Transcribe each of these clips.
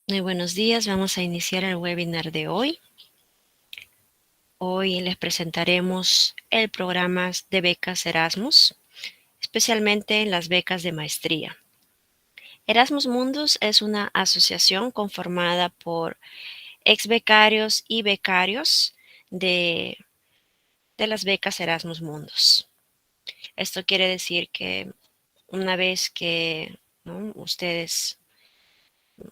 Muy buenos días, vamos a iniciar el webinar de hoy. Hoy les presentaremos el programa de becas Erasmus, especialmente las becas de maestría. Erasmus Mundus es una asociación conformada por ex becarios y becarios de, de las becas Erasmus Mundus. Esto quiere decir que una vez que, ¿no?, ustedes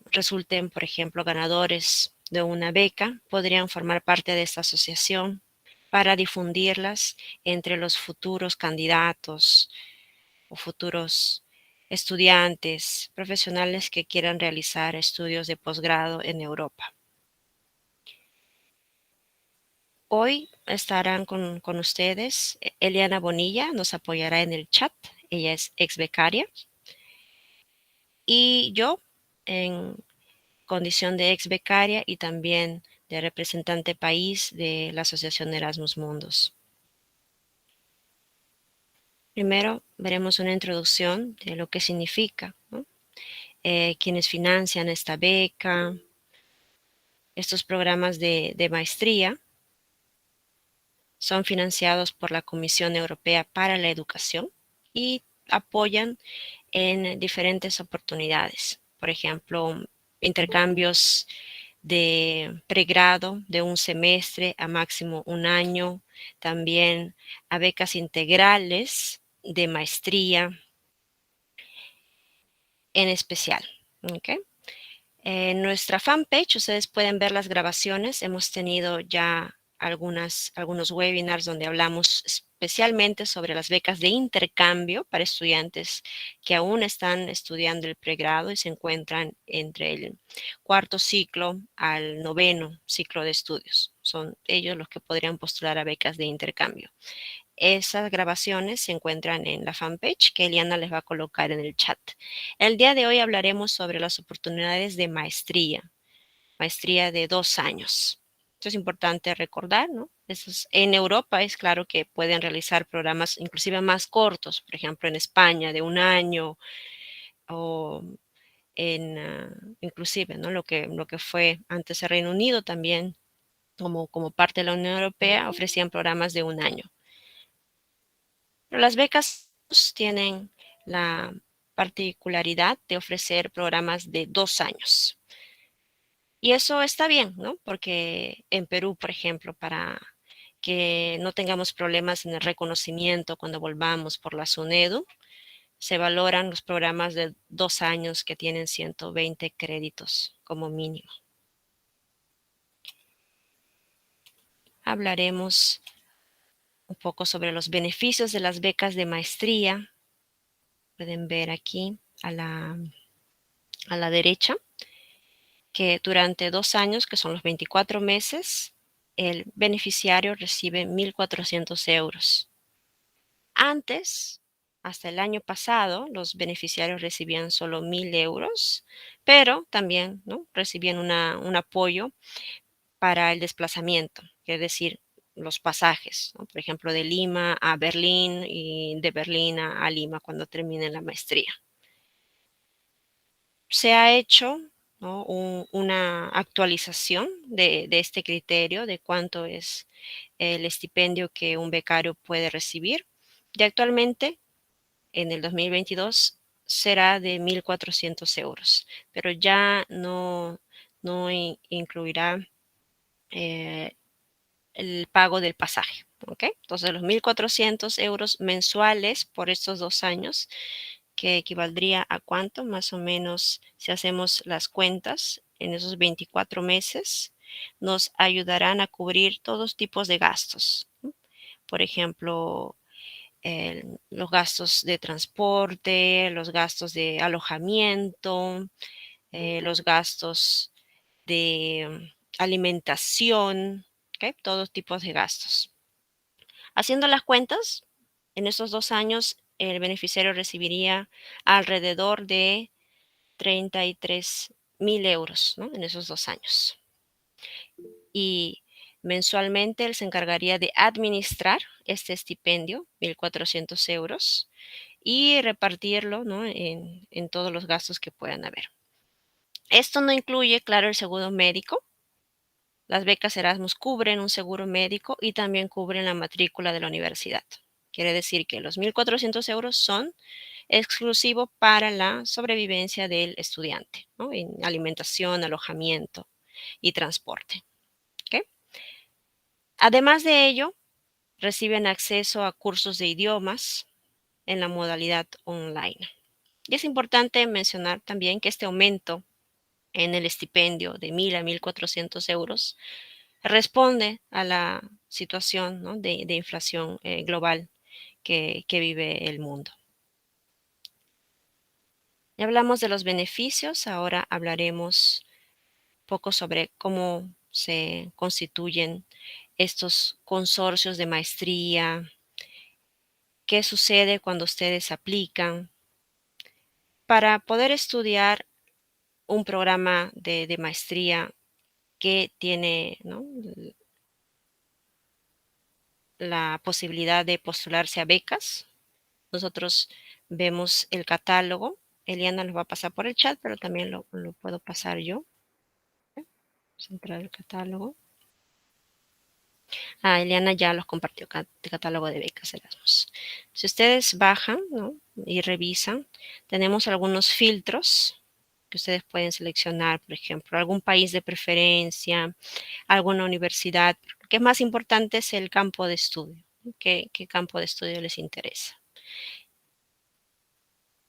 resulten, por ejemplo, ganadores de una beca, podrían formar parte de esta asociación para difundirlas entre los futuros candidatos o futuros estudiantes, profesionales que quieran realizar estudios de posgrado en Europa. Hoy estarán con ustedes Eliana Bonilla, nos apoyará en el chat, ella es ex becaria, y yo en condición de ex becaria y también de representante país de la Asociación Erasmus Mundus. Primero veremos una introducción de lo que significa, ¿no?, quienes financian esta beca, estos programas de maestría son financiados por la Comisión Europea para la Educación y apoyan en diferentes oportunidades. Por ejemplo, intercambios de pregrado de un semestre a máximo un año, también a becas integrales de maestría en especial. ¿Okay? En nuestra fanpage ustedes pueden ver las grabaciones. Hemos tenido ya algunos webinars donde hablamos especialmente sobre las becas de intercambio para estudiantes que aún están estudiando el pregrado y se encuentran entre el cuarto ciclo al noveno ciclo de estudios. Son ellos los que podrían postular a becas de intercambio. Esas grabaciones se encuentran en la fanpage que Eliana les va a colocar en el chat. El día de hoy hablaremos sobre las oportunidades de maestría de 2 años. Esto es importante recordar, ¿no? En Europa es claro que pueden realizar programas inclusive más cortos, por ejemplo en España de un año o inclusive, ¿no?, lo que fue antes el Reino Unido también como parte de la Unión Europea ofrecían programas de un año. Pero las becas tienen la particularidad de ofrecer programas de 2 años. Y eso está bien, ¿no? Porque en Perú, por ejemplo, para que no tengamos problemas en el reconocimiento cuando volvamos por la SUNEDU, se valoran los programas de 2 años que tienen 120 créditos como mínimo. Hablaremos un poco sobre los beneficios de las becas de maestría. Pueden ver aquí a la derecha que durante 2 años, que son los 24 meses, el beneficiario recibe 1.400 euros. Antes, hasta el año pasado, los beneficiarios recibían solo 1.000 euros, pero también, ¿no?, recibían un apoyo para el desplazamiento, es decir, los pasajes, ¿no?, por ejemplo, de Lima a Berlín y de Berlín a Lima cuando terminen la maestría. Se ha hecho, ¿no?, una actualización de este criterio de cuánto es el estipendio que un becario puede recibir. Y actualmente, en el 2022, será de 1.400 euros, pero ya no incluirá el pago del pasaje. ¿Okay? Entonces, los 1.400 euros mensuales por estos 2 años, que equivaldría a cuánto, más o menos, si hacemos las cuentas en esos 24 meses, nos ayudarán a cubrir todos tipos de gastos, ¿no? Por ejemplo, los gastos de transporte, los gastos de alojamiento, los gastos de alimentación, ¿okay?, todos tipos de gastos. Haciendo las cuentas, en estos 2 años el beneficiario recibiría alrededor de 33.000 euros, ¿no?, en esos 2 años. Y mensualmente él se encargaría de administrar este estipendio, 1.400 euros, y repartirlo, ¿no?, en todos los gastos que puedan haber. Esto no incluye, claro, el seguro médico. Las becas Erasmus cubren un seguro médico y también cubren la matrícula de la universidad. Quiere decir que los 1.400 euros son exclusivos para la sobrevivencia del estudiante, ¿no? En alimentación, alojamiento y transporte. ¿Okay? Además de ello, reciben acceso a cursos de idiomas en la modalidad online. Y es importante mencionar también que este aumento en el estipendio de 1.000 a 1.400 euros responde a la situación, ¿no? de inflación global que vive el mundo. Ya hablamos de los beneficios, ahora hablaremos poco sobre cómo se constituyen estos consorcios de maestría, qué sucede cuando ustedes aplican para poder estudiar un programa de maestría que tiene, ¿no? la posibilidad de postularse a becas. Nosotros vemos el catálogo. Eliana lo va a pasar por el chat, pero también lo puedo pasar yo. Vamos a entrar al catálogo. Eliana ya los compartió el catálogo de becas Erasmus. Si ustedes bajan, ¿no? y revisan, tenemos algunos filtros que ustedes pueden seleccionar, por ejemplo, algún país de preferencia, alguna universidad. Lo que es más importante es el campo de estudio. ¿Qué campo de estudio les interesa?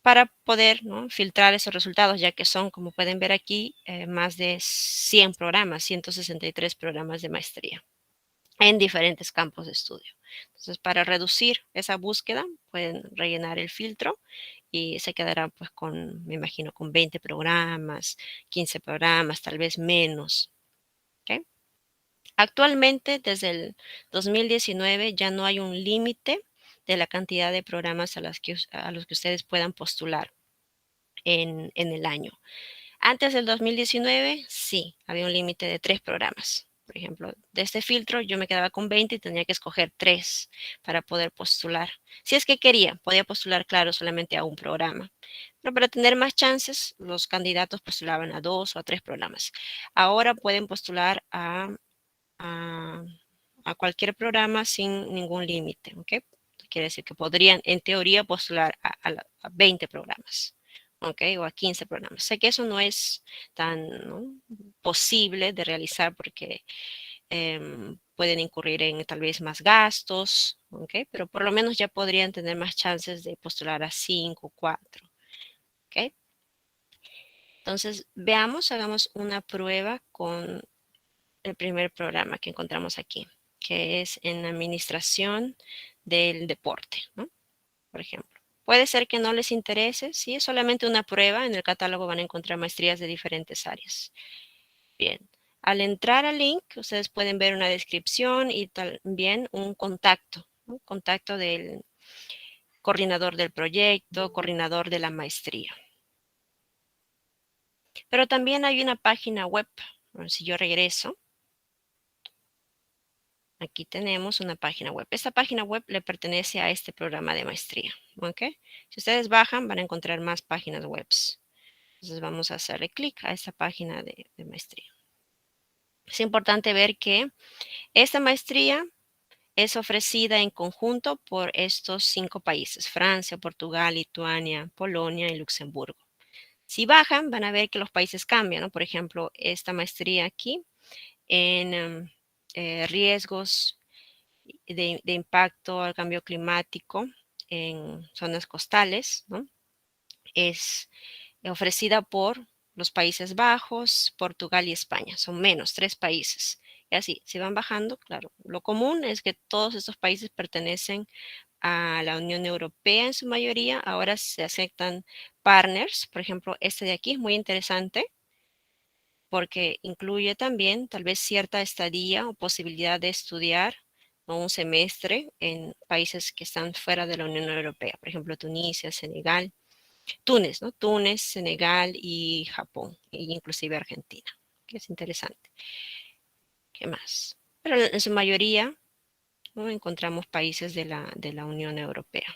Para poder, ¿no? filtrar esos resultados, ya que son, como pueden ver aquí, más de 100 programas, 163 programas de maestría en diferentes campos de estudio. Entonces, para reducir esa búsqueda, pueden rellenar el filtro y se quedará pues con, me imagino, con 20 programas, 15 programas, tal vez menos. ¿Okay? Actualmente, desde el 2019, ya no hay un límite de la cantidad de programas a los que ustedes puedan postular en el año. Antes del 2019, sí, había un límite de 3 programas. Por ejemplo, de este filtro yo me quedaba con 20 y tenía que escoger 3 para poder postular. Si es que quería, podía postular, claro, solamente a un programa. Pero para tener más chances, los candidatos postulaban a 2 o a 3 programas. Ahora pueden postular a, a cualquier programa sin ningún límite, ¿ok? Quiere decir que podrían, en teoría, postular a 20 programas, ¿ok? O a 15 programas. Sé que eso no es tan, ¿no? posible de realizar porque pueden incurrir en tal vez más gastos, ¿ok? Pero por lo menos ya podrían tener más chances de postular a 5, 4, ¿ok? Entonces, veamos, hagamos una prueba con el primer programa que encontramos aquí, que es en administración del deporte, ¿no? Por ejemplo. Puede ser que no les interese, si es solamente una prueba, en el catálogo van a encontrar maestrías de diferentes áreas. Bien, al entrar al link, ustedes pueden ver una descripción y también un contacto, ¿no? Contacto del coordinador del proyecto, coordinador de la maestría. Pero también hay una página web. Bueno, si yo regreso, aquí tenemos una página web. Esta página web le pertenece a este programa de maestría. ¿Ok? Si ustedes bajan, van a encontrar más páginas web. Entonces vamos a hacerle clic a esta página de maestría. Es importante ver que esta maestría es ofrecida en conjunto por estos 5 países: Francia, Portugal, Lituania, Polonia y Luxemburgo. Si bajan, van a ver que los países cambian, ¿no? Por ejemplo, esta maestría aquí en riesgos de impacto al cambio climático en zonas costales, ¿no? Es ofrecida por los Países Bajos, Portugal y España. Son menos, 3 países. Y así, si van bajando, claro, lo común es que todos estos países pertenecen a la Unión Europea en su mayoría. Ahora se aceptan partners. Por ejemplo, este de aquí es muy interesante porque incluye también tal vez cierta estadía o posibilidad de estudiar, ¿no? un semestre en países que están fuera de la Unión Europea, por ejemplo, Tunisia, Senegal, Túnez, ¿no? Túnez, Senegal y Japón, e inclusive Argentina, que es interesante. ¿Qué más? Pero en su mayoría, ¿no? encontramos países de la Unión Europea.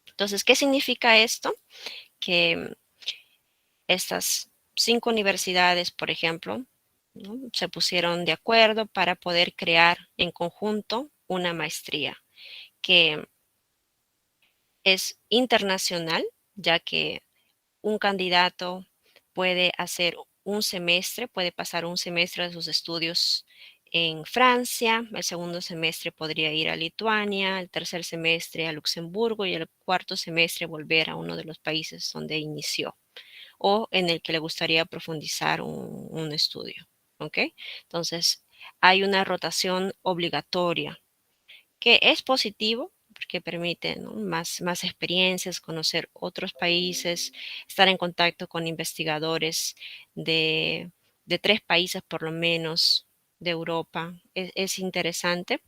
Entonces, ¿qué significa esto? Que estas 5 universidades, por ejemplo, ¿no? Se pusieron de acuerdo para poder crear en conjunto una maestría que es internacional, ya que un candidato puede hacer un semestre, puede pasar un semestre de sus estudios en Francia, el segundo semestre podría ir a Lituania, el tercer semestre a Luxemburgo y el cuarto semestre volver a uno de los países donde inició o en el que le gustaría profundizar un estudio. ¿Ok? Entonces, hay una rotación obligatoria que es positivo porque permite, ¿no? Más experiencias, conocer otros países, estar en contacto con investigadores de, de 3 países por lo menos de Europa. Es interesante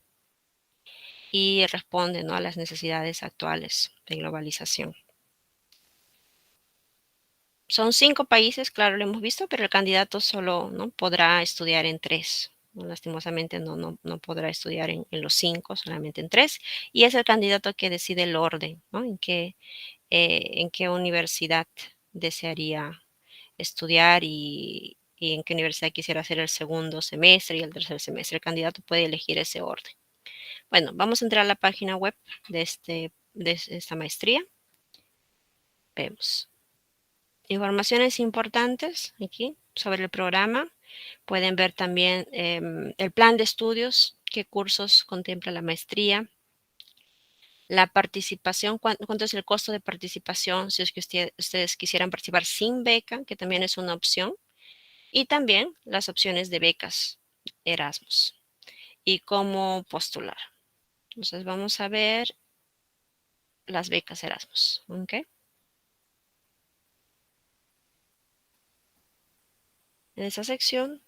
y responde, ¿no? A las necesidades actuales de globalización. Son 5 países, claro, lo hemos visto, pero el candidato solo, ¿no? Podrá estudiar en 3. ¿No? Lastimosamente no podrá estudiar en los 5, solamente en 3. Y es el candidato que decide el orden, ¿no? En qué universidad desearía estudiar y en qué universidad quisiera hacer el segundo semestre y el tercer semestre. El candidato puede elegir ese orden. Bueno, vamos a entrar a la página web de esta maestría. Vemos. Informaciones importantes aquí sobre el programa. Pueden ver también el plan de estudios, qué cursos contempla la maestría, la participación, cuánto es el costo de participación si es que ustedes quisieran participar sin beca, que también es una opción, y también las opciones de becas Erasmus y cómo postular. Entonces vamos a ver las becas Erasmus. ¿Okay? En esa sección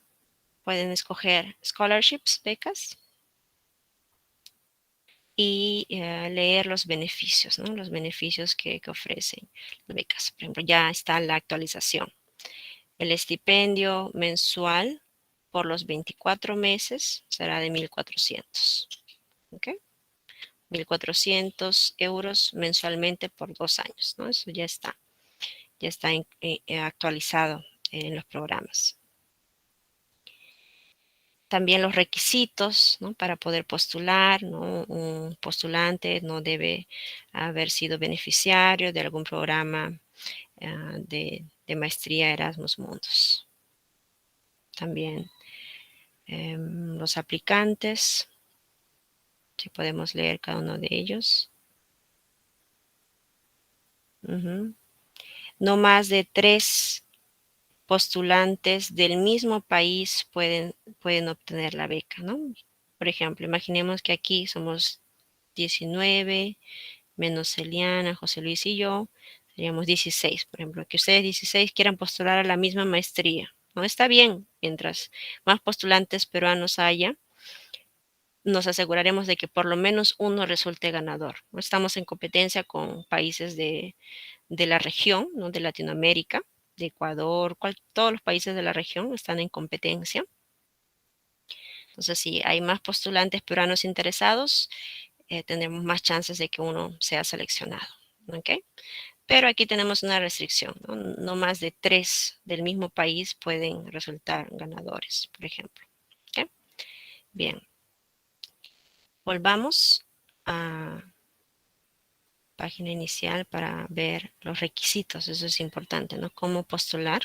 pueden escoger scholarships, becas, y leer los beneficios, ¿no? Los beneficios que ofrecen las becas. Por ejemplo, ya está la actualización. El estipendio mensual por los 24 meses será de 1.400. ¿Ok? 1.400 euros mensualmente por 2 años, ¿no? Eso ya está actualizado en los programas. También los requisitos, ¿no? Para poder postular, ¿no? Un postulante no debe haber sido beneficiario de algún programa de maestría Erasmus Mundus. También los aplicantes, si podemos leer cada uno de ellos. No más de 3 postulantes del mismo país pueden obtener la beca, ¿no? Por ejemplo, imaginemos que aquí somos 19, menos Eliana, José Luis y yo, seríamos 16, por ejemplo, que ustedes 16 quieran postular a la misma maestría, ¿no? Está bien, mientras más postulantes peruanos haya, nos aseguraremos de que por lo menos uno resulte ganador. ¿No? Estamos en competencia con países de la región, ¿no? De Latinoamérica, de Ecuador, todos los países de la región están en competencia. Entonces, si hay más postulantes peruanos interesados, tendremos más chances de que uno sea seleccionado. ¿Ok? Pero aquí tenemos una restricción, ¿no? No más de 3 del mismo país pueden resultar ganadores, por ejemplo. ¿Ok? Bien, volvamos a página inicial para ver los requisitos, eso es importante, ¿no? Cómo postular.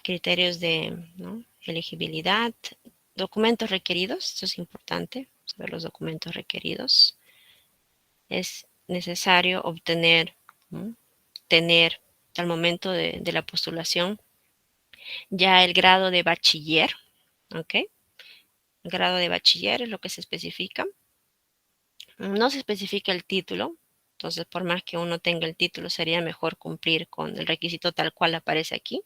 Criterios de, ¿no? Elegibilidad, documentos requeridos, esto es importante, saber los documentos requeridos. Es necesario obtener, ¿no? Tener al momento de la postulación ya el grado de bachiller, ¿ok? El grado de bachiller es lo que se especifica. No se especifica el título, entonces por más que uno tenga el título, sería mejor cumplir con el requisito tal cual aparece aquí.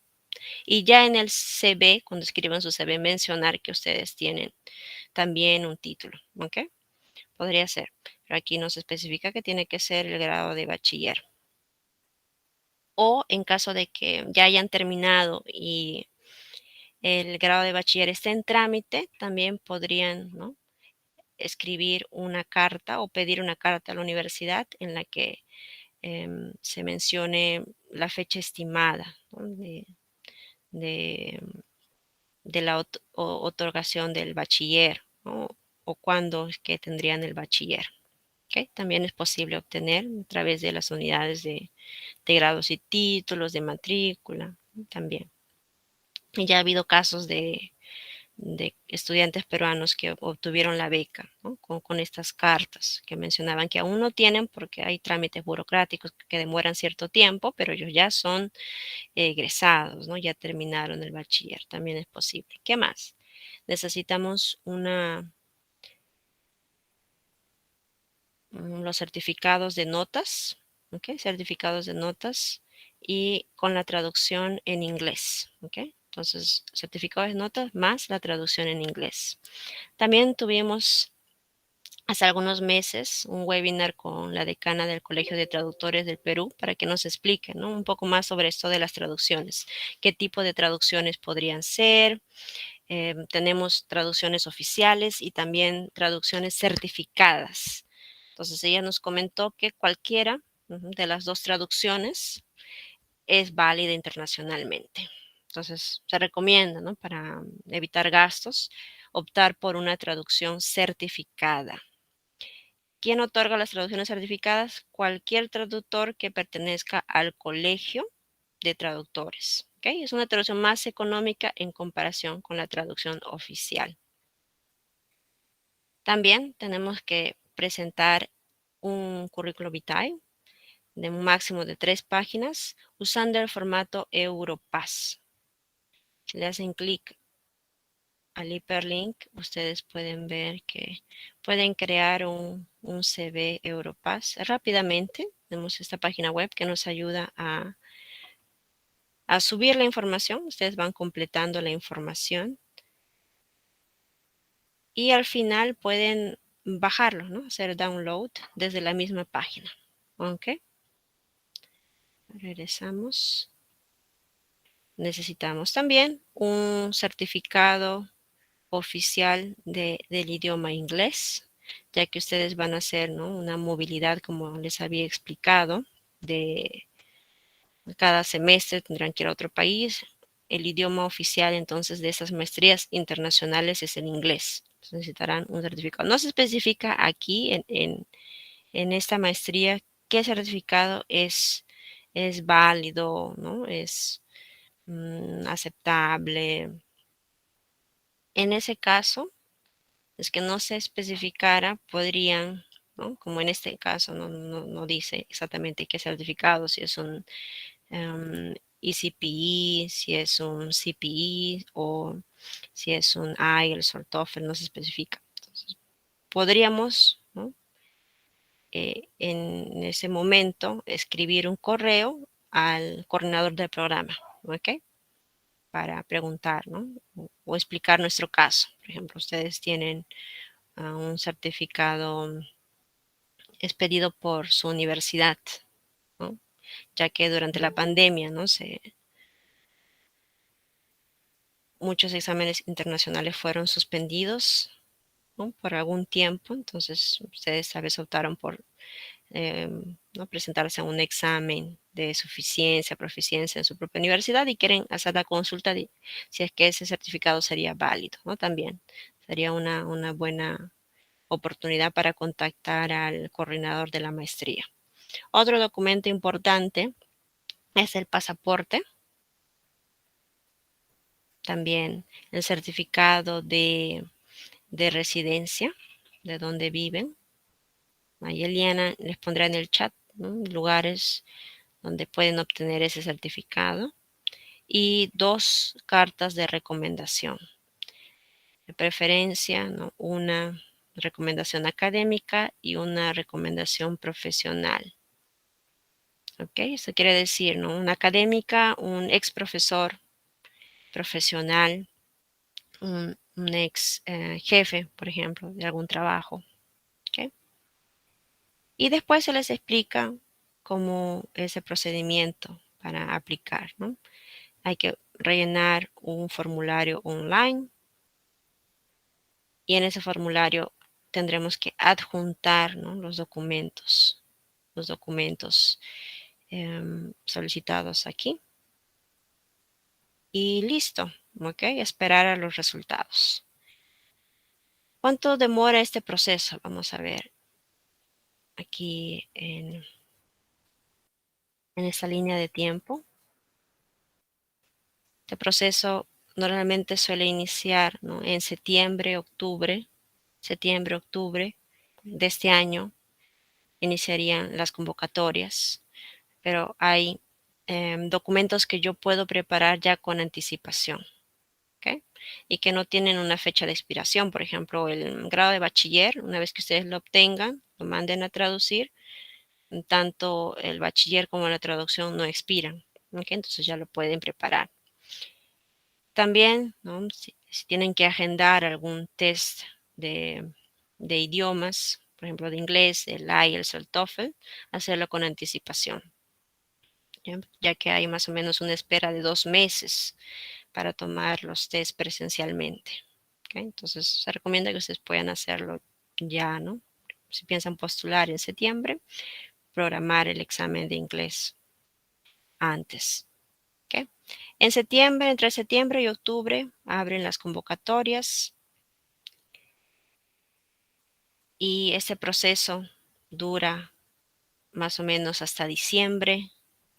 Y ya en el CV, cuando escriban su CV, mencionar que ustedes tienen también un título, ¿ok? Podría ser, pero aquí no se especifica que tiene que ser el grado de bachiller. O en caso de que ya hayan terminado y el grado de bachiller esté en trámite, también podrían, ¿no? Escribir una carta o pedir una carta a la universidad en la que se mencione la fecha estimada, ¿no? de, de la otorgación del bachiller, ¿no? O cuándo es que tendrían el bachiller. ¿Okay? También es posible obtener a través de las unidades de grados y títulos, de matrícula, también. Y ya ha habido casos de estudiantes peruanos que obtuvieron la beca, ¿no? Con estas cartas que mencionaban que aún no tienen porque hay trámites burocráticos que demoran cierto tiempo, pero ellos ya son egresados, ¿no? Ya terminaron el bachiller, también es posible. ¿Qué más? Necesitamos los certificados de notas, ¿ok? Certificados de notas y con la traducción en inglés, ¿ok? Entonces, certificados de notas más la traducción en inglés. También tuvimos hace algunos meses un webinar con la decana del Colegio de Traductores del Perú para que nos explique, ¿no? Un poco más sobre esto de las traducciones, qué tipo de traducciones podrían ser. Tenemos traducciones oficiales y también traducciones certificadas. Entonces ella nos comentó que cualquiera de las dos traducciones es válida internacionalmente. Entonces se recomienda, ¿no? Para evitar gastos, optar por una traducción certificada. ¿Quién otorga las traducciones certificadas? Cualquier traductor que pertenezca al colegio de traductores. ¿Okay? Es una traducción más económica en comparación con la traducción oficial. También tenemos que presentar un currículo vitae de un máximo de 3 páginas usando el formato Europass. Si le hacen clic al hiperlink, ustedes pueden ver que pueden crear un CV Europass rápidamente. Tenemos esta página web que nos ayuda a subir la información. Ustedes van completando la información y al final pueden bajarlo, ¿no? Hacer download desde la misma página. ¿Ok? Regresamos. Necesitamos también un certificado oficial del idioma inglés, ya que ustedes van a hacer, ¿no? Una movilidad, como les había explicado, de cada semestre tendrán que ir a otro país. El idioma oficial entonces de esas maestrías internacionales es el inglés. Entonces, necesitarán un certificado. No se especifica aquí en esta maestría qué certificado es válido, ¿no? Es aceptable. En ese caso, es que no se especificara, podrían, ¿no? Como en este caso, no dice exactamente qué certificado, si es un ECPE, si es un CPE o si es un IELTS o TOEFL, no se especifica. Entonces, podríamos, ¿no? En ese momento escribir un correo al coordinador del programa, ¿ok? Para preguntar, ¿no? O explicar nuestro caso. Por ejemplo, ustedes tienen un certificado expedido por su universidad, ¿no? Ya que durante la pandemia, ¿no? Muchos exámenes internacionales fueron suspendidos, ¿no? Por algún tiempo, entonces ustedes tal vez optaron por ¿no? presentarse a un examen de suficiencia, proficiencia en su propia universidad y quieren hacer la consulta de si es que ese certificado sería válido, ¿no? También sería una buena oportunidad para contactar al coordinador de la maestría. Otro documento importante es el pasaporte, también el certificado de residencia, de donde viven. Ahí Eliana les pondrá en el chat, ¿no? Lugares donde pueden obtener ese certificado y 2 cartas de recomendación. De preferencia, ¿no? Una recomendación académica y una recomendación profesional. ¿Ok? Eso quiere decir, ¿no? Una académica, un ex profesor profesional, un ex jefe, por ejemplo, de algún trabajo. ¿Ok? Y después se les explica cómo es el procedimiento para aplicar, ¿no? Hay que rellenar un formulario online y en ese formulario tendremos que adjuntar, ¿no? Los documentos los documentos solicitados aquí. Y listo, ¿ok? Esperar a los resultados. ¿Cuánto demora este proceso? Vamos a ver aquí en esta línea de tiempo. Este proceso normalmente suele iniciar, ¿no?, en septiembre, octubre de este año iniciarían las convocatorias, pero hay documentos que yo puedo preparar ya con anticipación, ¿ok? Y que no tienen una fecha de expiración. Por ejemplo, el grado de bachiller, una vez que ustedes lo obtengan, lo manden a traducir, tanto el bachiller como la traducción no expiran, ¿ok? Entonces ya lo pueden preparar. También, ¿no?, si tienen que agendar algún test de idiomas, por ejemplo, de inglés, el IELTS o el TOEFL, hacerlo con anticipación, ya que hay más o menos una espera de 2 meses para tomar los test presencialmente. ¿Okay? Entonces, se recomienda que ustedes puedan hacerlo ya, ¿no? Si piensan postular en septiembre, programar el examen de inglés antes. ¿Okay? En septiembre, entre septiembre y octubre, abren las convocatorias y este proceso dura más o menos hasta diciembre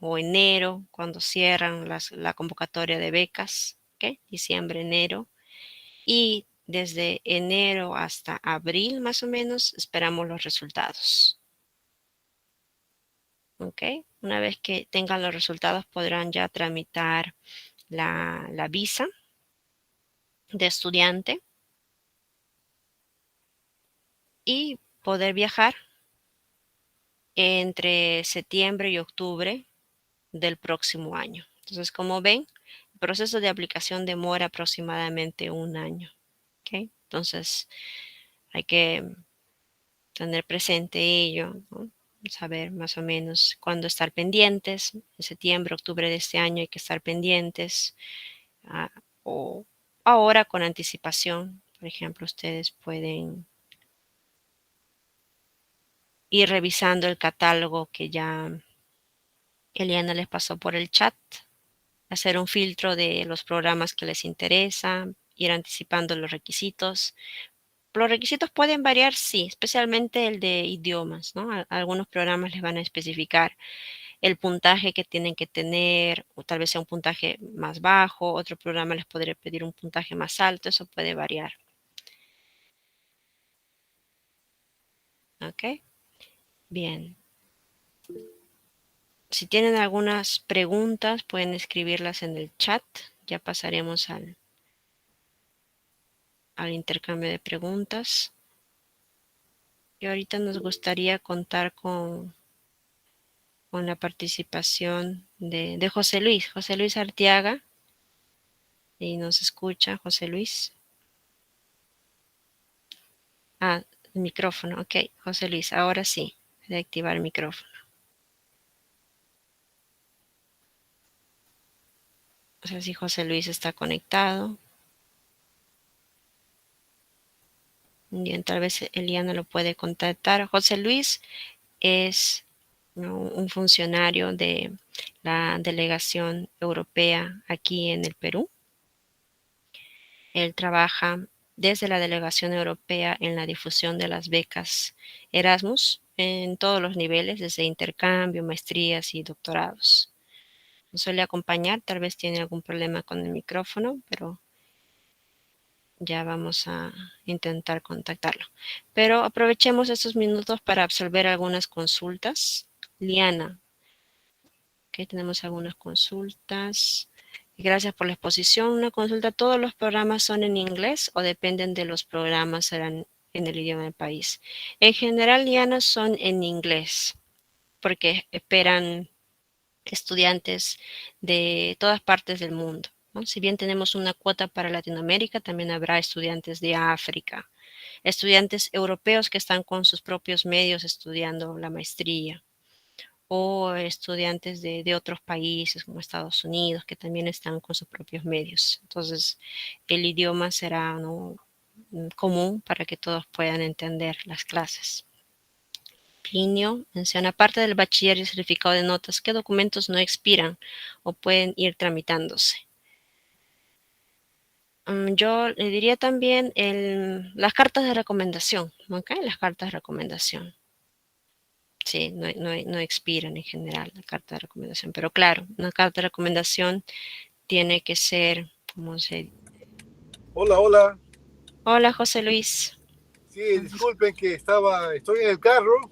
o enero, cuando cierran la convocatoria de becas, ¿ok? Diciembre, enero. Y desde enero hasta abril, más o menos, esperamos los resultados. ¿Ok? Una vez que tengan los resultados, podrán ya tramitar la visa de estudiante y poder viajar entre septiembre y octubre del próximo año. Entonces, como ven, el proceso de aplicación demora aproximadamente un año. ¿Ok? Entonces, hay que tener presente ello, ¿no? Saber más o menos cuándo estar pendientes. En septiembre, octubre de este año hay que estar pendientes. O ahora con anticipación, por ejemplo, ustedes pueden ir revisando el catálogo que ya Eliana les pasó por el chat, hacer un filtro de los programas que les interesa, ir anticipando los requisitos. Los requisitos pueden variar, sí, especialmente el de idiomas, ¿no? Algunos programas les van a especificar el puntaje que tienen que tener, o tal vez sea un puntaje más bajo, otro programa les podría pedir un puntaje más alto, eso puede variar. ¿Ok? Bien. Si tienen algunas preguntas, pueden escribirlas en el chat. Ya pasaremos al intercambio de preguntas. Y ahorita nos gustaría contar con la participación de José Luis. José Luis Arteaga. Y nos escucha, José Luis. Ah, el micrófono. Ok, José Luis, ahora sí. Voy a activar el micrófono. No sé si José Luis está conectado. Bien, tal vez Eliana lo puede contactar. José Luis es, ¿no?, un funcionario de la delegación europea aquí en el Perú. Él trabaja desde la delegación europea en la difusión de las becas Erasmus en todos los niveles, desde intercambio, maestrías y doctorados. Nos suele acompañar, tal vez tiene algún problema con el micrófono, pero ya vamos a intentar contactarlo. Pero aprovechemos estos minutos para absolver algunas consultas. Liana, ok, tenemos algunas consultas. Gracias por la exposición. Una consulta, ¿todos los programas son en inglés o dependen de los programas serán en el idioma del país? En general, Liana, son en inglés, porque esperan estudiantes de todas partes del mundo, ¿no? Si bien tenemos una cuota para Latinoamérica, también habrá estudiantes de África, estudiantes europeos que están con sus propios medios estudiando la maestría, o estudiantes de otros países como Estados Unidos que también están con sus propios medios. Entonces, el idioma será, ¿no?, común para que todos puedan entender las clases. Plinio menciona, aparte del bachiller y el certificado de notas, ¿qué documentos no expiran o pueden ir tramitándose? Yo le diría también las cartas de recomendación, ¿ok? Las cartas de recomendación. Sí, no expiran en general la carta de recomendación, pero claro, una carta de recomendación tiene que ser, ¿cómo se? Hola, hola. Hola, José Luis. Sí, disculpen que estoy en el carro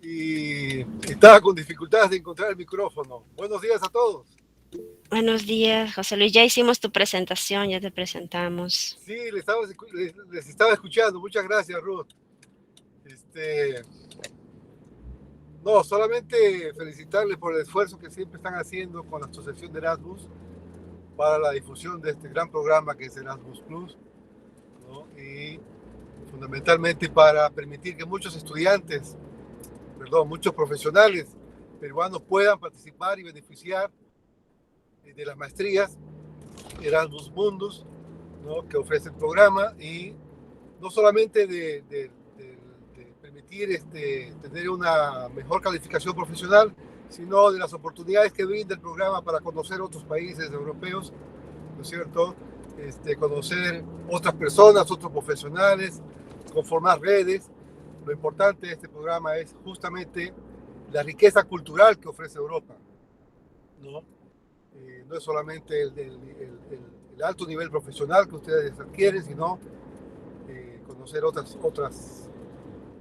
y estaba con dificultades de encontrar el micrófono. Buenos días a todos. Buenos días, José Luis. Ya hicimos tu presentación, ya te presentamos. Sí, les estaba escuchando. Muchas gracias, Ruth. Este, no, solamente felicitarles por el esfuerzo que siempre están haciendo con la Asociación de Erasmus para la difusión de este gran programa que es Erasmus Plus, ¿no? Y fundamentalmente para permitir que muchos profesionales peruanos puedan participar y beneficiar de las maestrías Erasmus Mundus, ¿no? Que ofrece el programa, y no solamente de permitir tener una mejor calificación profesional, sino de las oportunidades que brinda el programa para conocer otros países europeos, ¿no es cierto? Conocer otras personas, otros profesionales, conformar redes. Lo importante de este programa es justamente la riqueza cultural que ofrece Europa, ¿no? No es solamente el alto nivel profesional que ustedes adquieren, sino conocer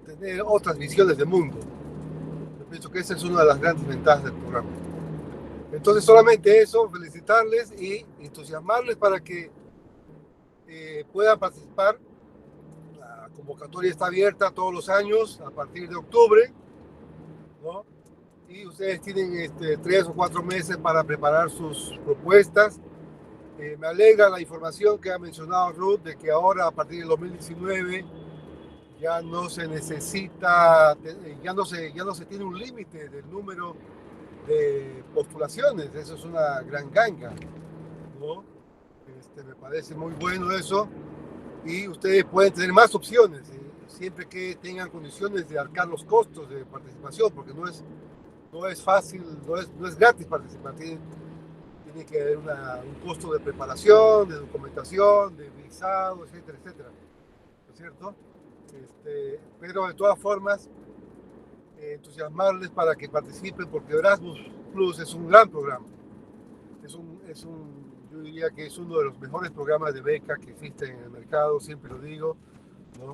tener otras visiones de mundo. Yo pienso que esa es una de las grandes ventajas del programa. Entonces, solamente eso, felicitarles y entusiasmarles para que puedan participar. La convocatoria está abierta todos los años a partir de octubre, ¿no? Y ustedes tienen 3 o 4 meses para preparar sus propuestas. Me alegra la información que ha mencionado Ruth de que ahora a partir del 2019 ya no se necesita, ya no se tiene un límite del número de postulaciones. Eso es una gran ganga, ¿no? Me parece muy bueno eso, y ustedes pueden tener más opciones, siempre que tengan condiciones de arcar los costos de participación, porque no es fácil, no es gratis participar. Tiene que haber un costo de preparación, de documentación, de visado, etcétera, etcétera, ¿no es cierto? Pero de todas formas, entusiasmarles para que participen, porque Erasmus Plus es un gran programa. Yo diría que es uno de los mejores programas de beca que existen en el mercado, siempre lo digo, ¿no?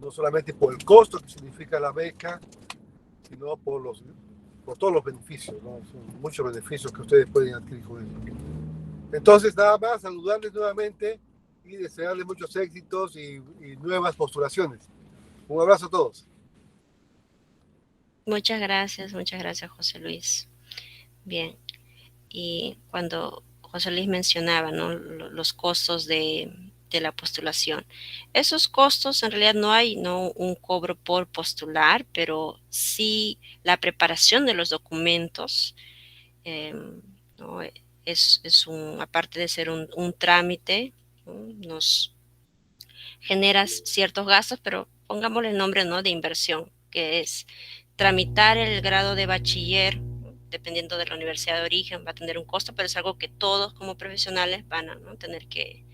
No solamente por el costo que significa la beca, sino por todos los beneficios, ¿no? Son muchos beneficios que ustedes pueden adquirir con eso. Entonces, nada más, saludarles nuevamente y desearles muchos éxitos y nuevas postulaciones. Un abrazo a todos. Muchas gracias, José Luis. Bien, y cuando José Luis mencionaba, ¿no?, los costos de la postulación. Esos costos, en realidad no hay, ¿no?, un cobro por postular, pero sí la preparación de los documentos, eh, ¿no? Aparte de ser un trámite, ¿no?, nos genera ciertos gastos, pero pongámosle el nombre, ¿no?, de inversión, que es tramitar el grado de bachiller, dependiendo de la universidad de origen, va a tener un costo, pero es algo que todos como profesionales van a, ¿no?, tener que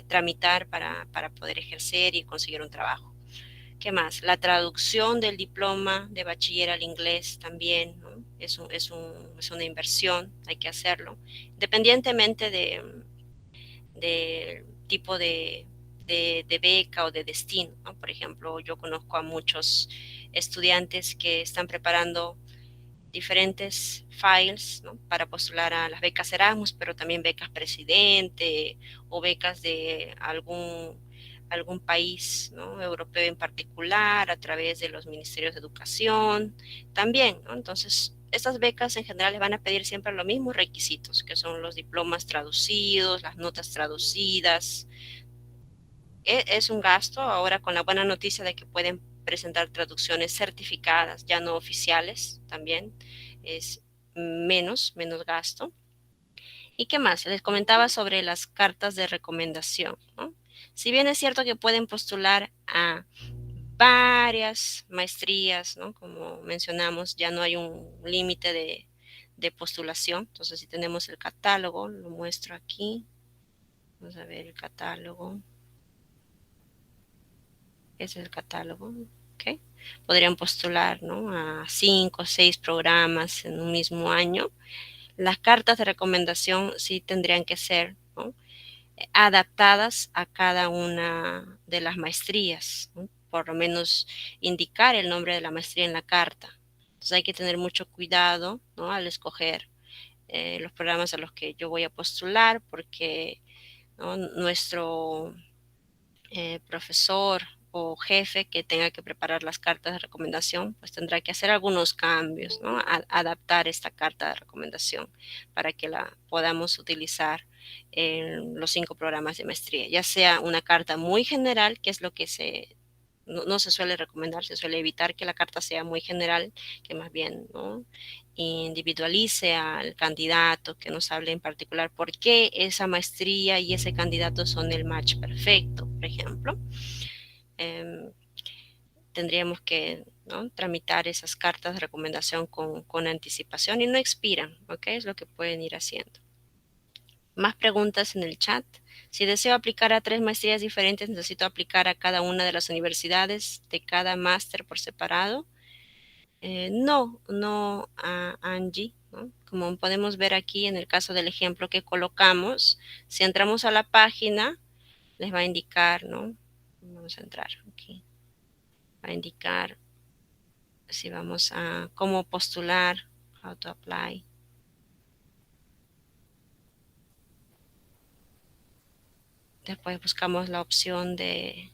tramitar para poder ejercer y conseguir un trabajo. ¿Qué más? La traducción del diploma de bachiller al inglés también, ¿no? Es una inversión, hay que hacerlo, independientemente de tipo de beca o de destino, ¿no? Por ejemplo, yo conozco a muchos estudiantes que están preparando diferentes files, ¿no?, para postular a las becas Erasmus, pero también becas Presidente o becas de algún país, ¿no?, europeo en particular, a través de los ministerios de educación también, ¿no? Entonces, estas becas en general les van a pedir siempre los mismos requisitos, que son los diplomas traducidos, las notas traducidas. Es un gasto ahora, con la buena noticia de que pueden presentar traducciones certificadas, ya no oficiales, también es menos gasto. ¿Y qué más? Les comentaba sobre las cartas de recomendación, ¿no? Si bien es cierto que pueden postular a varias maestrías, ¿no? Como mencionamos, ya no hay un límite de postulación. Entonces, si tenemos el catálogo, lo muestro aquí. Vamos a ver el catálogo. Ese es el catálogo. ¿Ok? Podrían postular, ¿no? A 5 o 6 programas en un mismo año. Las cartas de recomendación sí tendrían que ser, ¿no? Adaptadas a cada una de las maestrías, ¿no? Por lo menos indicar el nombre de la maestría en la carta. Entonces hay que tener mucho cuidado, ¿no? Al escoger los programas a los que yo voy a postular, porque, ¿no? Nuestro profesor o jefe que tenga que preparar las cartas de recomendación, pues tendrá que hacer algunos cambios, ¿no? Adaptar esta carta de recomendación para que la podamos utilizar en los 5 programas de maestría, ya sea una carta muy general, que es lo que no se suele recomendar, se suele evitar que la carta sea muy general, que más bien, ¿no? Individualice al candidato, que nos hable en particular por qué esa maestría y ese candidato son el match perfecto, por ejemplo. Eh, Tendríamos que, ¿no? Tramitar esas cartas de recomendación con anticipación y no expiran, ¿ok? Es lo que pueden ir haciendo. Más preguntas en el chat. Si deseo aplicar a 3 maestrías diferentes, necesito aplicar a cada una de las universidades de cada máster por separado. No, Angie, ¿no? Como podemos ver aquí en el caso del ejemplo que colocamos, si entramos a la página, les va a indicar, ¿no? Vamos a entrar aquí. Va a indicar si vamos a cómo postular, how to apply. Después buscamos la opción de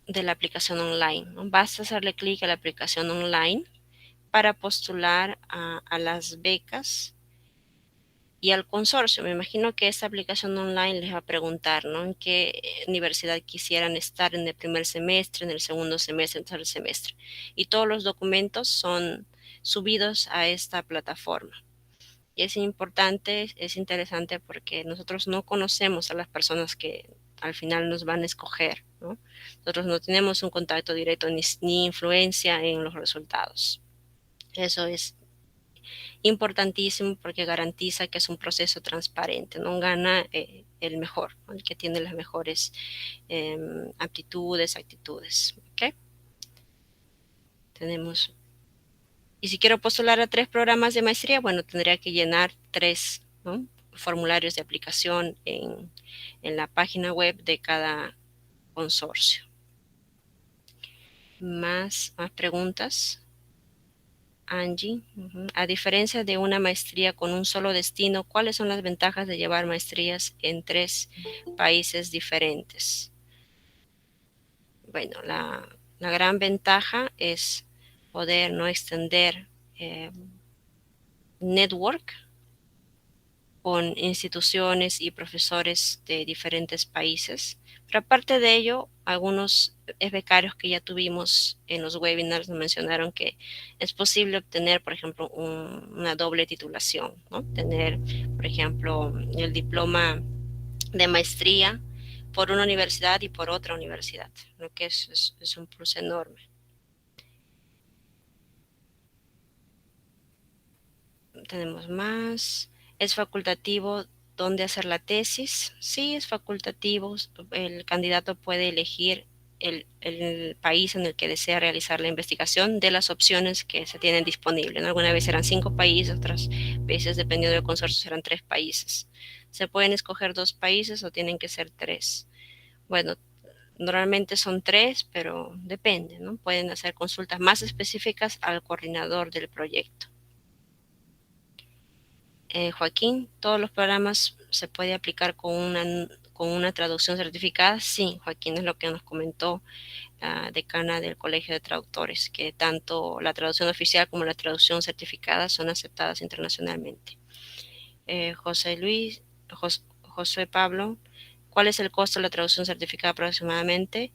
la aplicación online, ¿no? Basta hacerle clic a la aplicación online para postular a las becas y al consorcio. Me imagino que esta aplicación online les va a preguntar, ¿no? En qué universidad quisieran estar en el primer semestre, en el segundo semestre, en el tercer semestre. Y todos los documentos son subidos a esta plataforma. Y es importante, es interesante porque nosotros no conocemos a las personas que al final nos van a escoger, ¿no? Nosotros no tenemos un contacto directo ni influencia en los resultados. Eso es importantísimo porque garantiza que es un proceso transparente, no gana el mejor, ¿no? El que tiene las mejores aptitudes, actitudes. ¿Okay? Tenemos, y si quiero postular a 3 programas de maestría, bueno, tendría que llenar 3, ¿no? Formularios de aplicación en la página web de cada consorcio. Más preguntas. Angie, a diferencia de una maestría con un solo destino, ¿cuáles son las ventajas de llevar maestrías en 3 países diferentes? Bueno, la gran ventaja es poder no extender network con instituciones y profesores de diferentes países. Pero aparte de ello, algunos becarios que ya tuvimos en los webinars nos mencionaron que es posible obtener, por ejemplo, una doble titulación, ¿no? Tener, por ejemplo, el diploma de maestría por una universidad y por otra universidad, lo que es un plus enorme. Tenemos más. ¿Es facultativo dónde hacer la tesis? Sí, es facultativo. El candidato puede elegir el país en el que desea realizar la investigación de las opciones que se tienen disponibles, ¿no? Alguna vez eran 5 países, otras veces, dependiendo del consorcio, serán 3 países. ¿Se pueden escoger 2 países o tienen que ser 3? Bueno, normalmente son 3, pero depende, ¿no? Pueden hacer consultas más específicas al coordinador del proyecto. Joaquín, ¿todos los programas se puede aplicar con una traducción certificada? Sí, Joaquín, es lo que nos comentó la decana del Colegio de Traductores, que tanto la traducción oficial como la traducción certificada son aceptadas internacionalmente. Josué Pablo, ¿cuál es el costo de la traducción certificada aproximadamente?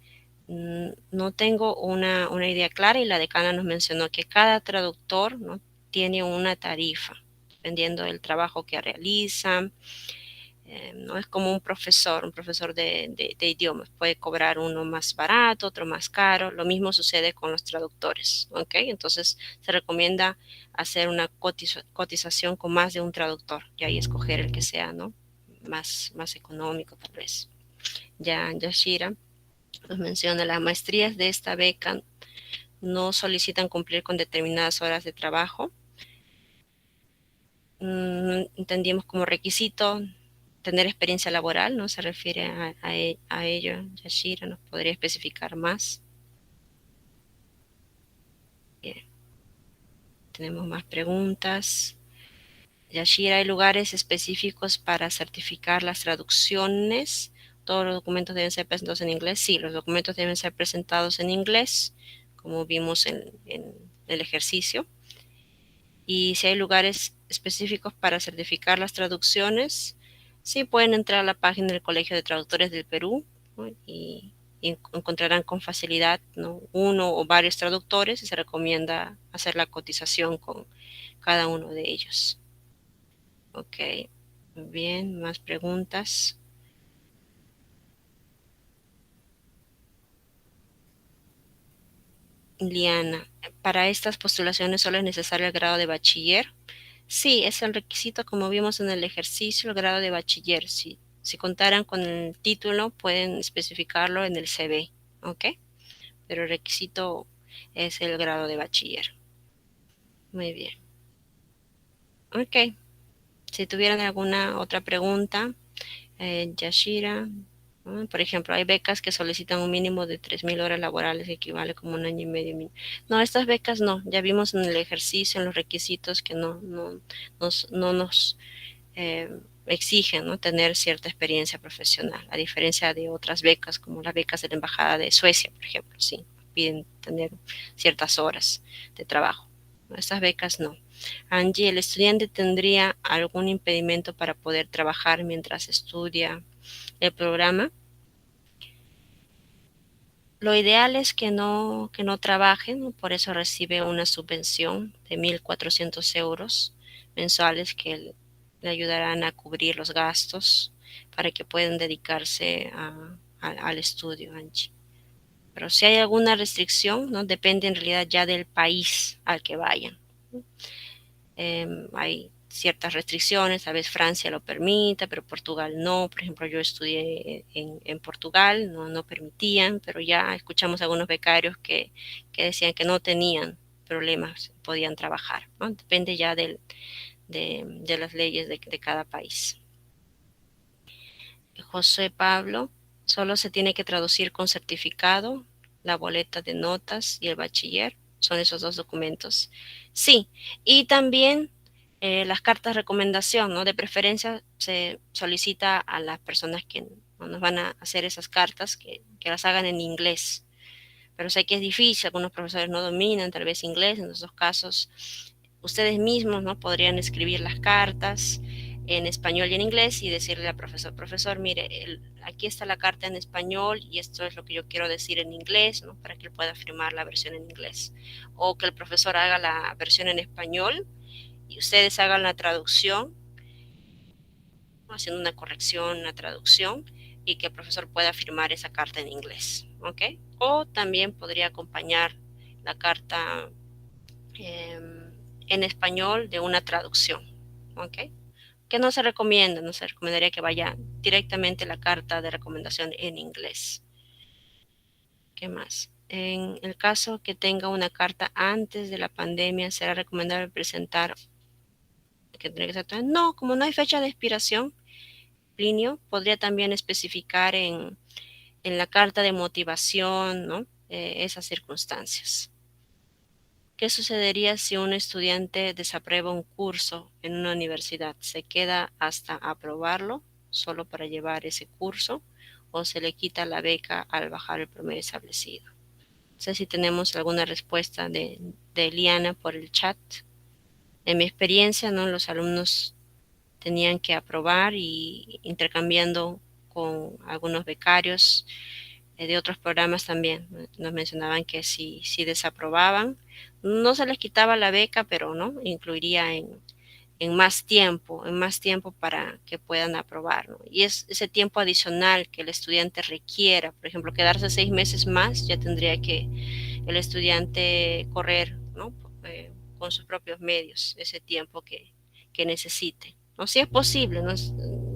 No tengo una idea clara y la decana nos mencionó que cada traductor, ¿no? Tiene una tarifa dependiendo del trabajo que realiza, No es como un profesor de idiomas. Puede cobrar uno más barato, otro más caro. Lo mismo sucede con los traductores, ¿ok? Entonces se recomienda hacer una cotización con más de un traductor y ahí escoger el que sea, ¿no? Más económico tal vez. Ya Yashira nos menciona las maestrías de esta beca no solicitan cumplir con determinadas horas de trabajo. Entendimos como requisito tener experiencia laboral, ¿no? Se refiere a ello. Yashira nos podría especificar más. Bien, tenemos más preguntas. Yashira, ¿hay lugares específicos para certificar las traducciones? ¿Todos los documentos deben ser presentados en inglés? Sí, los documentos deben ser presentados en inglés, como vimos en el ejercicio. Y si hay lugares específicos para certificar las traducciones, sí pueden entrar a la página del Colegio de Traductores del Perú, ¿no? Y encontrarán con facilidad, ¿no? Uno o varios traductores y se recomienda hacer la cotización con cada uno de ellos. Ok, bien, más preguntas. Liana, para estas postulaciones solo es necesario el grado de bachiller. Sí, es el requisito, como vimos en el ejercicio, el grado de bachiller. Si contaran con el título, pueden especificarlo en el CV, ¿ok? Pero el requisito es el grado de bachiller. Muy bien. Ok. Si tuvieran alguna otra pregunta, Yashira, ¿no? Por ejemplo, hay becas que solicitan un mínimo de 3.000 horas laborales, que equivale como un año y medio. No, estas becas no. Ya vimos en el ejercicio, en los requisitos, que no nos eh, exigen, ¿no? Tener cierta experiencia profesional, a diferencia de otras becas, como las becas de la Embajada de Suecia, por ejemplo, sí, piden tener ciertas horas de trabajo. Estas becas no. Angie, ¿el estudiante tendría algún impedimento para poder trabajar mientras estudia el programa? Lo ideal es que no trabajen, ¿no? Por eso recibe una subvención de 1.400 euros mensuales que le ayudarán a cubrir los gastos para que puedan dedicarse al estudio, Angie. Pero si hay alguna restricción, ¿no? Depende en realidad ya del país al que vayan. Hay ciertas restricciones, tal vez Francia lo permita, pero Portugal no. Por ejemplo, yo estudié en Portugal, no permitían, pero ya escuchamos a algunos becarios que decían que no tenían problemas, podían trabajar, ¿no? Depende ya de las leyes de cada país. José Pablo, solo se tiene que traducir con certificado, la boleta de notas y el bachiller. Son esos dos documentos. Sí, y también las cartas de recomendación, ¿no? De preferencia se solicita a las personas que nos van a hacer esas cartas que las hagan en inglés. Pero sé que es difícil, algunos profesores no dominan tal vez inglés, en esos casos ustedes mismos, ¿no? Podrían escribir las cartas en español y en inglés y decirle al profesor, profesor, mire, aquí está la carta en español y esto es lo que yo quiero decir en inglés, ¿no? Para que él pueda firmar la versión en inglés. O que el profesor haga la versión en español y ustedes hagan la traducción, ¿no? Haciendo una corrección, una traducción, y que el profesor pueda firmar esa carta en inglés, ¿ok? O también podría acompañar la carta eh, en español de una traducción, ¿ok? Que no se recomienda, no se recomendaría que vaya directamente la carta de recomendación en inglés. ¿Qué más? En el caso que tenga una carta antes de la pandemia, será recomendable presentar que tiene que ser. No, como no hay fecha de expiración, Plinio podría también especificar en la carta de motivación, ¿no? Esas circunstancias. ¿Qué sucedería si un estudiante desaprueba un curso en una universidad? ¿Se queda hasta aprobarlo solo para llevar ese curso o se le quita la beca al bajar el promedio establecido? No sé si tenemos alguna respuesta de Eliana por el chat. En mi experiencia, ¿no? Los alumnos tenían que aprobar y intercambiando con algunos becarios de otros programas también nos mencionaban que si desaprobaban, no se les quitaba la beca, pero no incluiría en más tiempo para que puedan aprobar, ¿no? Y es ese tiempo adicional que el estudiante requiera. Por ejemplo, quedarse 6 meses más, ya tendría que el estudiante correr, ¿no? Con sus propios medios, ese tiempo que necesite. ¿No? Si es posible, ¿no?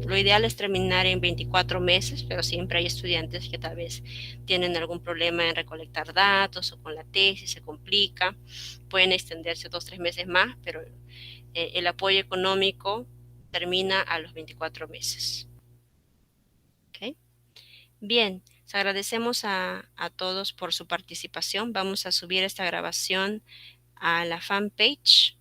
Lo ideal es terminar en 24 meses, pero siempre hay estudiantes que tal vez tienen algún problema en recolectar datos o con la tesis se complica, pueden extenderse 2 o 3 meses más, pero el apoyo económico termina a los 24 meses. ¿Okay? Bien, les agradecemos a todos por su participación. Vamos a subir esta grabación a la fanpage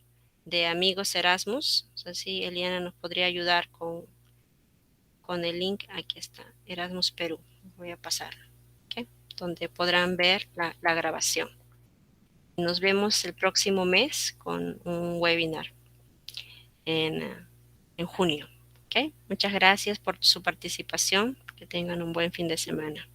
de Amigos Erasmus. No sé si Eliana nos podría ayudar con el link. Aquí está, Erasmus Perú. Voy a pasar, ¿okay? Donde podrán ver la grabación. Nos vemos el próximo mes con un webinar en junio. ¿Okay? Muchas gracias por su participación. Que tengan un buen fin de semana.